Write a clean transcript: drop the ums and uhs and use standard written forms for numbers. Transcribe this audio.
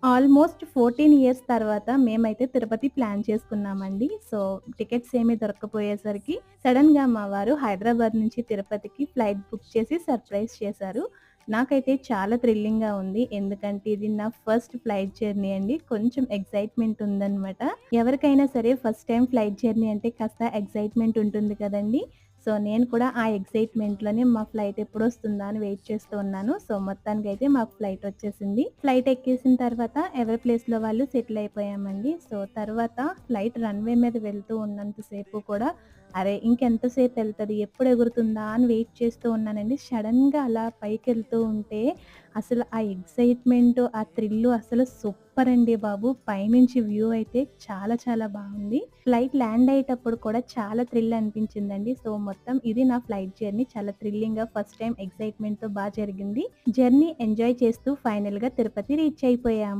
Almost 14 years తర్వాత మేమైతే Tirupati plan చేసుకున్నామండి. సో, టికెట్స్ ఏమి దొరక్కపోయేసరికి సడెన్‌గా మా వారు హైదరాబాద్ నుంచి తిరుపతికి ఫ్లైట్ బుక్ చేసి సర్ప్రైజ్ చేశారు. నాకైతే చాలా థ్రిల్లింగ్‌గా ఉంది. ఎందుకంటే ఇది నా ఫస్ట్ ఫ్లైట్ జర్నీ అండి. కొంచెం ఎక్సైట్‌మెంట్ ఉందనమాట. ఎవరికైనా సరే ఫస్ట్ టైమ్ ఫ్లైట్ జర్నీ అంటే కాస్త ఎక్సైట్‌మెంట్ ఉంటుంది కదండీ! సో, నేను కూడా ఆ ఎక్సైట్‌మెంట్‌లోనే మా ఫ్లైట్ ఎప్పుడొస్తుందా అని వెయిట్ చేస్తూ ఉన్నాను. సో, మొత్తానికైతే మాకు ఫ్లైట్ వచ్చేసింది. ఫ్లైట్ ఎక్కేసిన తర్వాత ఎవరి ప్లేస్‌లో వాళ్ళు సెటిల్ అయిపోయామండి. సో, తర్వాత ఫ్లైట్ రన్‌వే మీద వెళ్తూ ఉన్నంత సేపు కూడా అరే! ఇంకెంతసేపు ఎళ్తది? ఎప్పుడు ఎగురుతుందా? అని వెయిట్ చేస్తూ ఉన్నానండి. సడెన్‌గా అలా పైకెళ్తూ ఉంటే అసలు ఆ ఎక్సైట్‌మెంట్, ఆ థ్రిల్లు అసలు సూపరండి బాబు! పైనుంచి వ్యూ అయితే చాలా చాలా బావుంది. ఫ్లైట్ ల్యాండ్ అయ్యేటప్పుడు కూడా చాలా థ్రిల్ అనిపించిందండి. సో, మొత్తం ఇది నా ఫ్లైట్ జర్నీ. చాలా థ్రిల్లింగ్‌గా ఫస్ట్ టైమ్ ఎక్సైట్‌మెంట్‌తో జరిగింది. జర్నీ ఎంజాయ్ చేస్తూ ఫైనల్‌గా తిరుపతి రీచ్ అయిపోయాం.